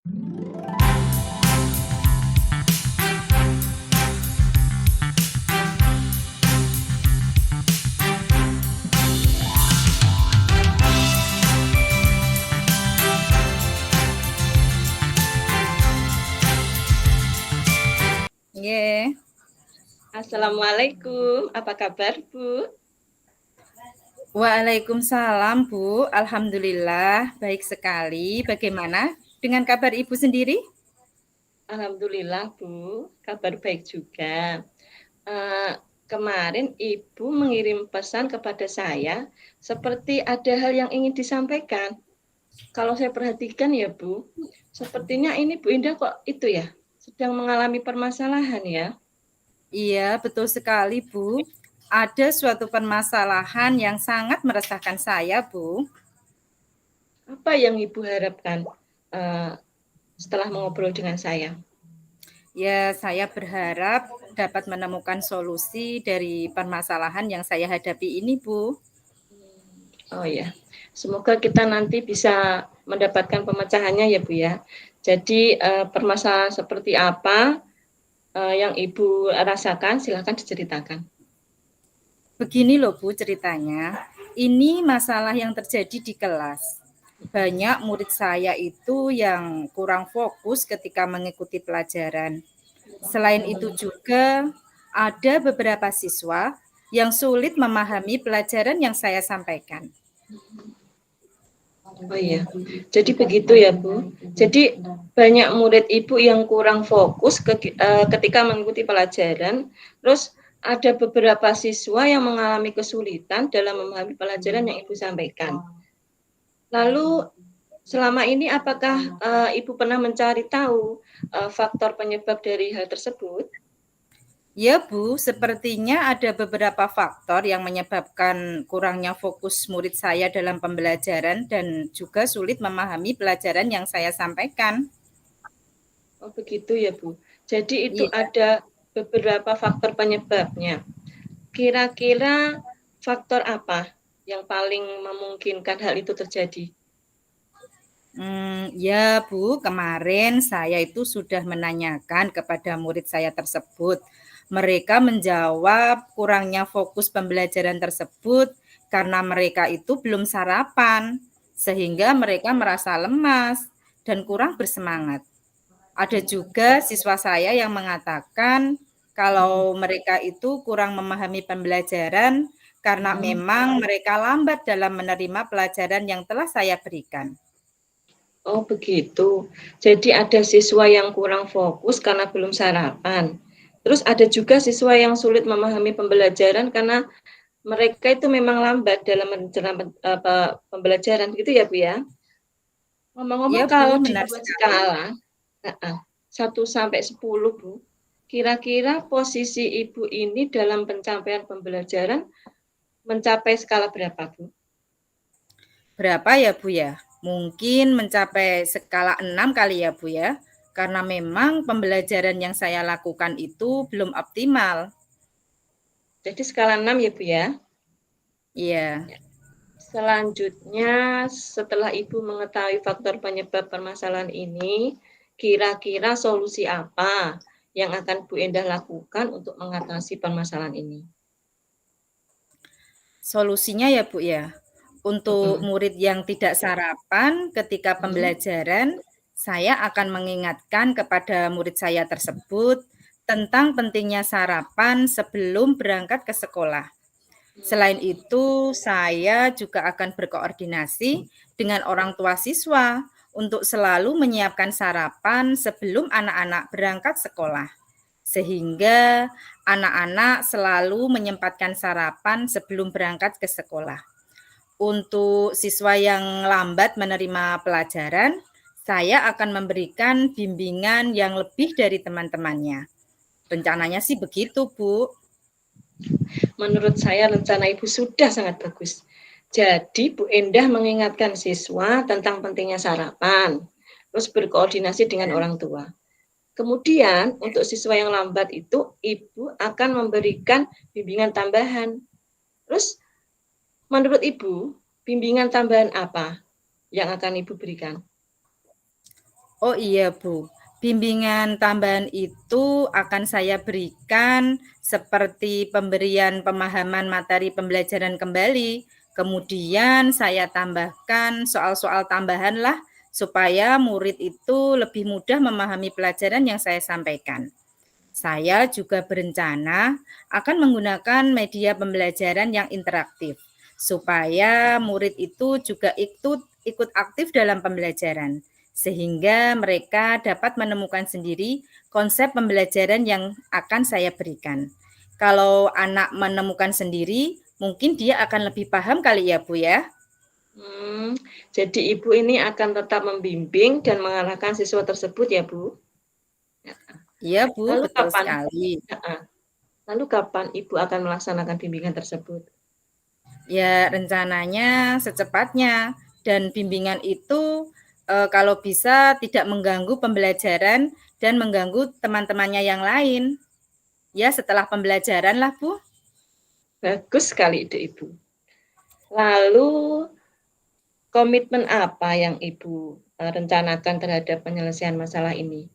Nggih. Assalamualaikum, apa kabar Bu? Waalaikumsalam Bu, alhamdulillah baik sekali. Bagaimana dengan kabar Ibu sendiri? Alhamdulillah Bu, kabar baik juga. Kemarin Ibu mengirim pesan kepada saya, seperti ada hal yang ingin disampaikan. Kalau saya perhatikan ya Bu, sepertinya ini Bu Indah kok itu ya, sedang mengalami permasalahan ya. Iya, betul sekali Bu. Ada suatu permasalahan yang sangat meresahkan saya Bu. Apa yang Ibu harapkan setelah mengobrol dengan saya? Ya, saya berharap dapat menemukan solusi dari permasalahan yang saya hadapi ini Bu. Oh ya, semoga kita nanti bisa mendapatkan pemecahannya ya Bu ya. Jadi permasalahan seperti apa yang Ibu rasakan, silakan diceritakan. Begini loh Bu ceritanya, ini masalah yang terjadi di kelas. Banyak murid saya itu yang kurang fokus ketika mengikuti pelajaran. Selain itu juga ada beberapa siswa yang sulit memahami pelajaran yang saya sampaikan. Oh iya, jadi begitu ya Bu. Jadi banyak murid Ibu yang kurang fokus ketika mengikuti pelajaran, terus ada beberapa siswa yang mengalami kesulitan dalam memahami pelajaran yang Ibu sampaikan. Lalu selama ini apakah Ibu pernah mencari tahu faktor penyebab dari hal tersebut? Ya Bu, sepertinya ada beberapa faktor yang menyebabkan kurangnya fokus murid saya dalam pembelajaran dan juga sulit memahami pelajaran yang saya sampaikan. Oh begitu ya Bu. Jadi itu Iya. ada beberapa faktor penyebabnya. Kira-kira faktor apa yang paling memungkinkan hal itu terjadi? Ya Bu, kemarin saya itu sudah menanyakan kepada murid saya tersebut. Mereka menjawab kurangnya fokus pembelajaran tersebut karena mereka itu belum sarapan, sehingga mereka merasa lemas dan kurang bersemangat. Ada juga siswa saya yang mengatakan kalau mereka itu kurang memahami pembelajaran karena memang mereka lambat dalam menerima pelajaran yang telah saya berikan. Oh begitu. Jadi ada siswa yang kurang fokus karena belum sarapan. Terus ada juga siswa yang sulit memahami pembelajaran karena mereka itu memang lambat dalam mencerna pembelajaran gitu ya Bu ya. Ya Ngomong-ngomong Bu, kalau benar dibuat sekali. skala 1 sampai 10 Bu, kira-kira posisi Ibu ini dalam pencapaian pembelajaran mencapai skala berapa Bu? Berapa ya Bu ya? Mungkin mencapai skala 6 kali ya Bu ya. Karena memang pembelajaran yang saya lakukan itu belum optimal. Jadi skala 6 ya Bu ya. Iya. Selanjutnya setelah Ibu mengetahui faktor penyebab permasalahan ini, kira-kira solusi apa yang akan Bu Endah lakukan untuk mengatasi permasalahan ini? Solusinya ya Bu ya. Untuk Mm-mm. murid yang tidak sarapan ketika Mm-mm. pembelajaran, saya akan mengingatkan kepada murid saya tersebut tentang pentingnya sarapan sebelum berangkat ke sekolah. Selain itu, saya juga akan berkoordinasi dengan orang tua siswa untuk selalu menyiapkan sarapan sebelum anak-anak berangkat sekolah, sehingga anak-anak selalu menyempatkan sarapan sebelum berangkat ke sekolah. Untuk siswa yang lambat menerima pelajaran, saya akan memberikan bimbingan yang lebih dari teman-temannya. Rencananya sih begitu, Bu. Menurut saya rencana Ibu sudah sangat bagus. Jadi Bu Endah mengingatkan siswa tentang pentingnya sarapan, terus berkoordinasi dengan orang tua. Kemudian untuk siswa yang lambat itu Ibu akan memberikan bimbingan tambahan. Terus menurut Ibu, bimbingan tambahan apa yang akan Ibu berikan? Oh iya Bu, bimbingan tambahan itu akan saya berikan seperti pemberian pemahaman materi pembelajaran kembali, kemudian saya tambahkan soal-soal tambahan lah supaya murid itu lebih mudah memahami pelajaran yang saya sampaikan. Saya juga berencana akan menggunakan media pembelajaran yang interaktif supaya murid itu juga ikut aktif dalam pembelajaran sehingga mereka dapat menemukan sendiri konsep pembelajaran yang akan saya berikan. Kalau anak menemukan sendiri, mungkin dia akan lebih paham kali ya, Bu ya. Jadi Ibu ini akan tetap membimbing dan mengarahkan siswa tersebut ya, Bu? Ya. Iya, Bu, Lalu betul kapan sekali. lalu kapan Ibu akan melaksanakan bimbingan tersebut? Ya, rencananya secepatnya dan bimbingan itu kalau bisa tidak mengganggu pembelajaran dan mengganggu teman-temannya yang lain. Ya, setelah pembelajaran lah, Bu. Bagus sekali ide Ibu. Lalu komitmen apa yang Ibu rencanakan terhadap penyelesaian masalah ini?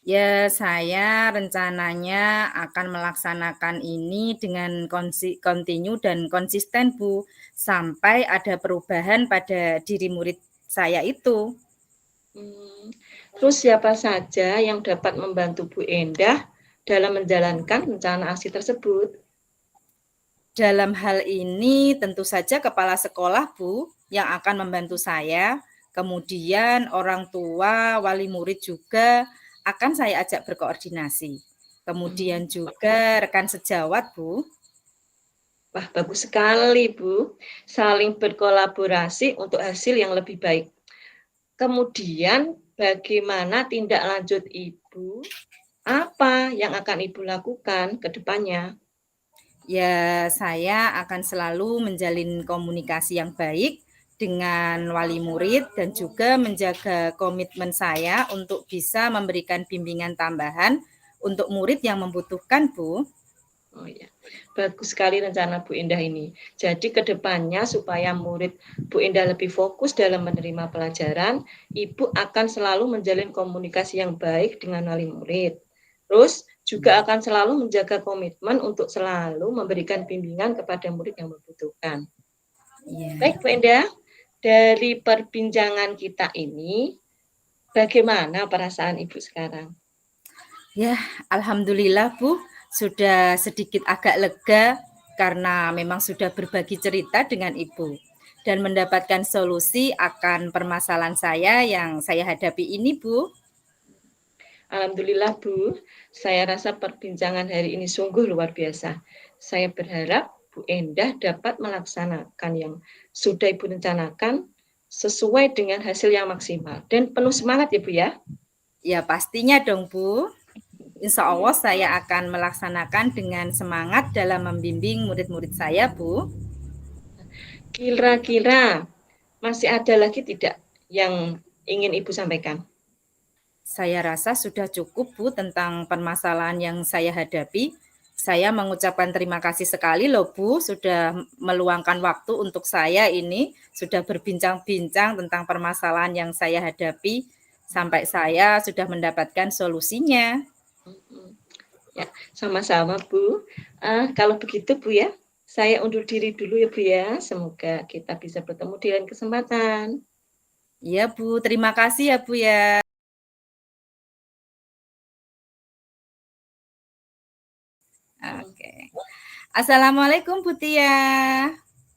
Ya, saya rencananya akan melaksanakan ini dengan kontinu dan konsisten, Bu, sampai ada perubahan pada diri murid saya itu. Terus siapa saja yang dapat membantu Bu Endah dalam menjalankan rencana aksi tersebut? Dalam hal ini tentu saja kepala sekolah, Bu, yang akan membantu saya. Kemudian orang tua, wali murid juga akan saya ajak berkoordinasi. Kemudian juga rekan sejawat, Bu. Wah, bagus sekali, Bu. Saling berkolaborasi untuk hasil yang lebih baik. Kemudian, bagaimana tindak lanjut Ibu? Apa yang akan Ibu lakukan ke depannya? Ya, saya akan selalu menjalin komunikasi yang baik dengan wali murid dan juga menjaga komitmen saya untuk bisa memberikan bimbingan tambahan untuk murid yang membutuhkan, Bu. Oh ya, bagus sekali rencana Bu Indah ini. Jadi ke depannya supaya murid Bu Indah lebih fokus dalam menerima pelajaran, Ibu akan selalu menjalin komunikasi yang baik dengan wali murid. Terus juga akan selalu menjaga komitmen untuk selalu memberikan bimbingan kepada murid yang membutuhkan. Baik Ya. Bu Indah, dari perbincangan kita ini, bagaimana perasaan Ibu sekarang? Ya, alhamdulillah Bu, sudah sedikit agak lega karena memang sudah berbagi cerita dengan Ibu dan mendapatkan solusi akan permasalahan saya yang saya hadapi ini, Bu. Alhamdulillah Bu, saya rasa perbincangan hari ini sungguh luar biasa. Saya berharap Bu Endah dapat melaksanakan yang sudah Ibu rencanakan sesuai dengan hasil yang maksimal dan penuh semangat ya Bu ya. Ya, pastinya dong, Bu. Insya Allah saya akan melaksanakan dengan semangat dalam membimbing murid-murid saya, Bu. Kira-kira masih ada lagi tidak yang ingin Ibu sampaikan? Saya rasa sudah cukup, Bu, tentang permasalahan yang saya hadapi. Saya mengucapkan terima kasih sekali loh, Bu, sudah meluangkan waktu untuk saya ini, sudah berbincang-bincang tentang permasalahan yang saya hadapi, sampai saya sudah mendapatkan solusinya. Ya, sama-sama Bu. Kalau begitu Bu ya, saya undur diri dulu ya Bu ya. Semoga kita bisa bertemu di lain kesempatan. Iya, Bu, terima kasih ya, Bu ya. Oke. Assalamualaikum, Bu Tia.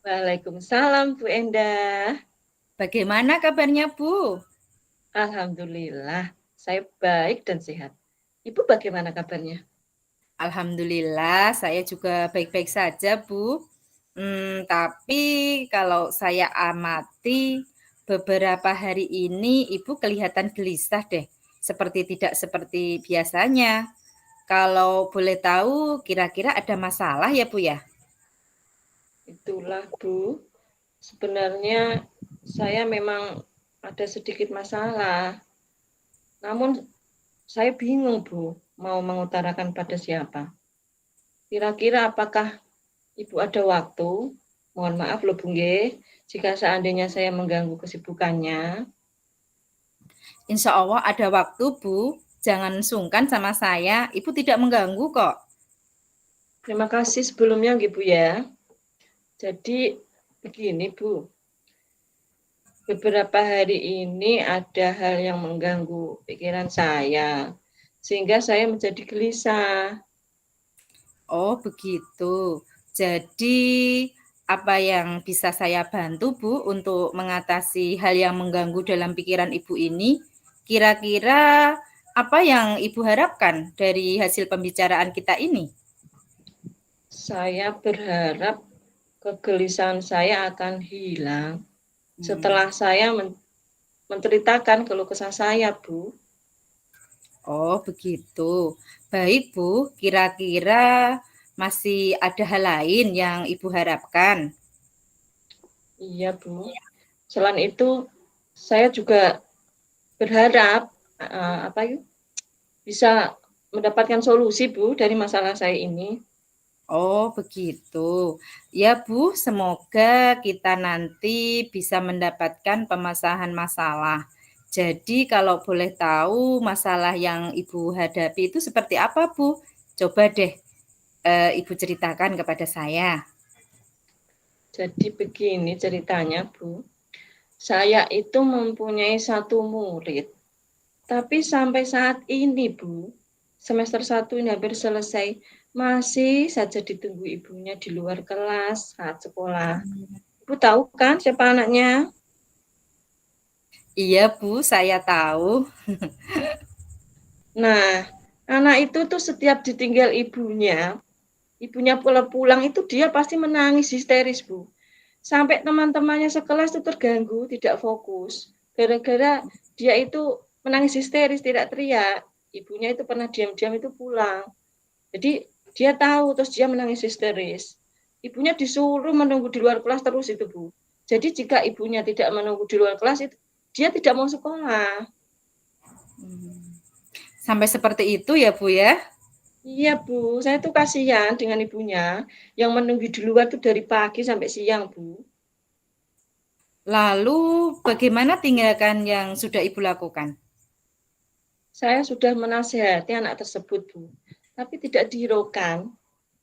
Waalaikumsalam Bu Endah. Bagaimana kabarnya, Bu? Alhamdulillah, saya baik dan sehat. Ibu bagaimana kabarnya? Alhamdulillah, saya juga baik-baik saja, Bu. Tapi kalau saya amati beberapa hari ini Ibu kelihatan gelisah deh, seperti tidak seperti biasanya. Kalau boleh tahu, kira-kira ada masalah ya, Bu ya? Itulah Bu, sebenarnya saya memang ada sedikit masalah. Namun saya bingung Bu, mau mengutarakan pada siapa. Kira-kira apakah Ibu ada waktu? Mohon maaf loh Bu Nggih, jika seandainya saya mengganggu kesibukannya. Insya Allah ada waktu, Bu. Jangan sungkan sama saya. Ibu tidak mengganggu kok. Terima kasih sebelumnya, Bu ya. Jadi begini, Bu. Beberapa hari ini ada hal yang mengganggu pikiran saya, sehingga saya menjadi gelisah. Oh, begitu. Jadi, apa yang bisa saya bantu, Bu, untuk mengatasi hal yang mengganggu dalam pikiran Ibu ini? Kira-kira apa yang Ibu harapkan dari hasil pembicaraan kita ini? Saya berharap kegelisahan saya akan hilang Hmm. setelah saya menceritakan keluh kesah saya, Bu. Oh, begitu. Baik, Bu. Kira-kira masih ada hal lain yang Ibu harapkan? Iya, Bu. Selain itu, saya juga berharap apa ya, bisa mendapatkan solusi, Bu, dari masalah saya ini. Oh, begitu. Ya, Bu, semoga kita nanti bisa mendapatkan pemasahan masalah. Jadi, kalau boleh tahu masalah yang Ibu hadapi itu seperti apa, Bu? Coba deh Ibu ceritakan kepada saya. Jadi begini ceritanya, Bu. Saya itu mempunyai satu murid, tapi sampai saat ini, Bu, semester 1 ini hampir selesai, masih saja ditunggu ibunya di luar kelas saat sekolah. Ibu tahu kan siapa anaknya? Iya, Bu, saya tahu. Nah, anak itu tuh setiap ditinggal ibunya pulang itu dia pasti menangis histeris, Bu. Sampai teman-temannya sekelas itu terganggu, tidak fokus. Gara-gara dia itu menangis histeris, tidak teriak. Ibunya itu pernah diam-diam itu pulang. Jadi dia tahu, terus dia menangis histeris. Ibunya disuruh menunggu di luar kelas terus itu, Bu. Jadi jika ibunya tidak menunggu di luar kelas, itu dia tidak mau sekolah. Sampai seperti itu ya, Bu ya? Iya, Bu. Saya tuh kasihan dengan ibunya yang menunggu di luar tuh dari pagi sampai siang, Bu. Lalu bagaimana tindakan yang sudah Ibu lakukan? Saya sudah menasihati anak tersebut, Bu, tapi tidak dihiraukan,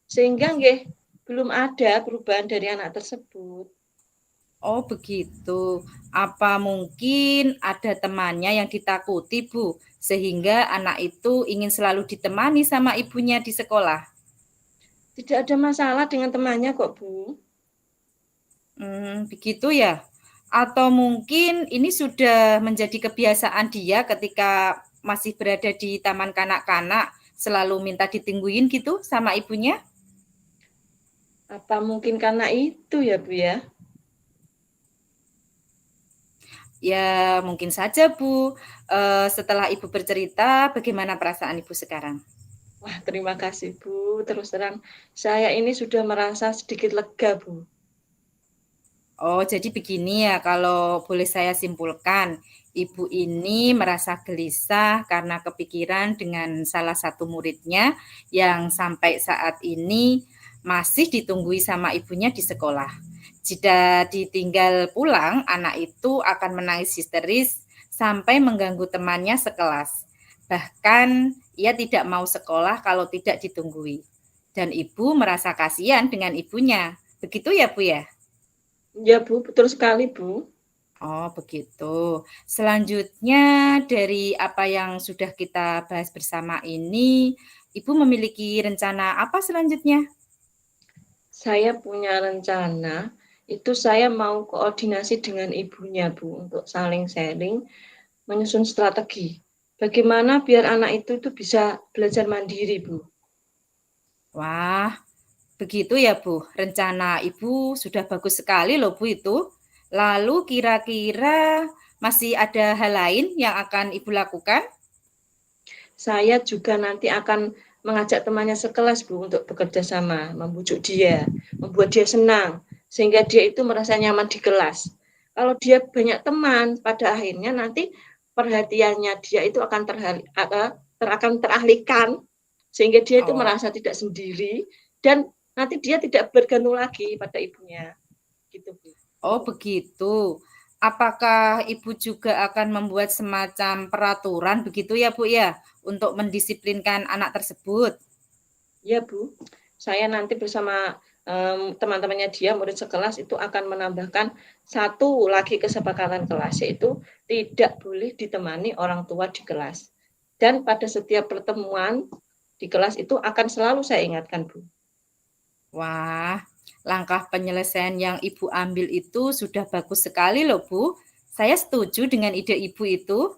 sehingga nggih belum ada perubahan dari anak tersebut. Oh, begitu. Apa mungkin ada temannya yang ditakuti, Bu, sehingga anak itu ingin selalu ditemani sama ibunya di sekolah? Tidak ada masalah dengan temannya kok, Bu. Begitu ya? Atau mungkin ini sudah menjadi kebiasaan dia ketika masih berada di taman kanak-kanak, selalu minta ditungguin gitu sama ibunya? Apa mungkin karena itu ya, Bu ya? Ya, mungkin saja, Bu. Setelah Ibu bercerita, bagaimana perasaan Ibu sekarang? Wah, terima kasih, Bu. Terus terang, saya ini sudah merasa sedikit lega, Bu. Oh, jadi begini ya, kalau boleh saya simpulkan, Ibu ini merasa gelisah karena kepikiran dengan salah satu muridnya yang sampai saat ini masih ditunggui sama ibunya di sekolah. Jika ditinggal pulang, anak itu akan menangis histeris sampai mengganggu temannya sekelas. Bahkan ia tidak mau sekolah kalau tidak ditunggui. Dan ibu merasa kasihan dengan ibunya. Begitu ya, Bu ya? Ya, Bu, betul sekali, Bu. Oh, begitu. Selanjutnya dari apa yang sudah kita bahas bersama ini, Ibu memiliki rencana apa selanjutnya? Saya punya rencana, itu saya mau koordinasi dengan ibunya, Bu, untuk saling sharing, menyusun strategi. Bagaimana biar anak itu bisa belajar mandiri, Bu. Wah, begitu ya, Bu. Rencana Ibu sudah bagus sekali loh, Bu itu. Lalu kira-kira masih ada hal lain yang akan Ibu lakukan? Saya juga nanti akan mengajak temannya sekelas, Bu, untuk bekerja sama, membujuk dia, membuat dia senang, sehingga dia itu merasa nyaman di kelas. Kalau dia banyak teman, pada akhirnya nanti perhatiannya dia itu akan teralihkan, sehingga dia itu Oh, merasa tidak sendiri, dan nanti dia tidak bergantung lagi pada ibunya. Gitu, Bu. oh begitu. apakah Ibu juga akan membuat semacam peraturan begitu ya, Bu, ya, untuk mendisiplinkan anak tersebut? Ya, Bu. Saya nanti bersama teman-temannya dia, murid sekelas itu akan menambahkan satu lagi kesepakatan kelas, yaitu tidak boleh ditemani orang tua di kelas. Dan pada setiap pertemuan di kelas itu akan selalu saya ingatkan, Bu. Wah, langkah penyelesaian yang Ibu ambil itu sudah bagus sekali loh, Bu. Saya setuju dengan ide Ibu itu.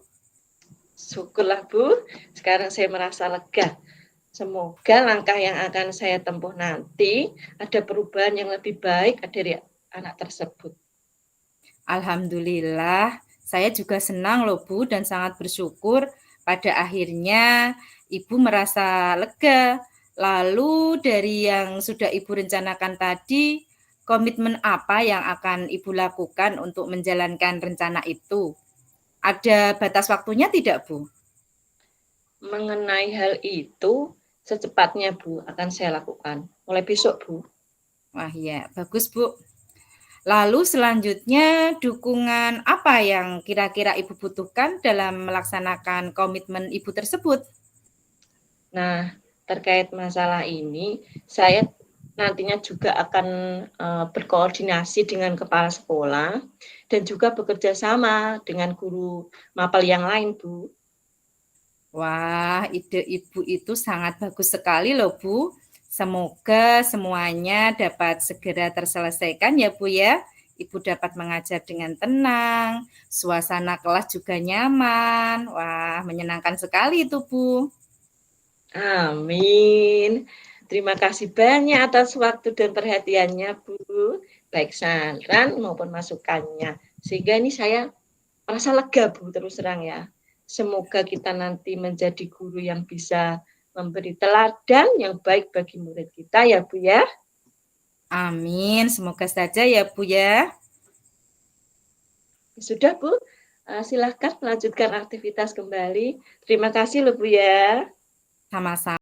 Syukurlah, Bu. Sekarang saya merasa lega. Semoga langkah yang akan saya tempuh nanti ada perubahan yang lebih baik dari anak tersebut. Alhamdulillah, saya juga senang loh Bu dan sangat bersyukur pada akhirnya Ibu merasa lega. Lalu dari yang sudah Ibu rencanakan tadi, komitmen apa yang akan Ibu lakukan untuk menjalankan rencana itu? Ada batas waktunya tidak, Bu? Mengenai hal itu, secepatnya Bu akan saya lakukan. Mulai besok, Bu. Wah ya, bagus Bu. Lalu selanjutnya dukungan apa yang kira-kira Ibu butuhkan dalam melaksanakan komitmen Ibu tersebut? Nah, terkait masalah ini, saya nantinya juga akan berkoordinasi dengan kepala sekolah dan juga bekerja sama dengan guru mapel yang lain, Bu. Wah, ide Ibu itu sangat bagus sekali loh, Bu. Semoga semuanya dapat segera terselesaikan ya, Bu ya. Ibu dapat mengajar dengan tenang, suasana kelas juga nyaman. Wah, menyenangkan sekali itu, Bu. Amin. Terima kasih banyak atas waktu dan perhatiannya, Bu. Baik saran maupun masukannya. Sehingga ini saya merasa lega, Bu, terus terang ya. Semoga kita nanti menjadi guru yang bisa memberi teladan yang baik bagi murid kita ya, Bu ya. Amin, semoga saja ya, Bu ya. Sudah, Bu. Silahkan melanjutkan aktivitas kembali. Terima kasih loh, Bu ya. Sama-sama.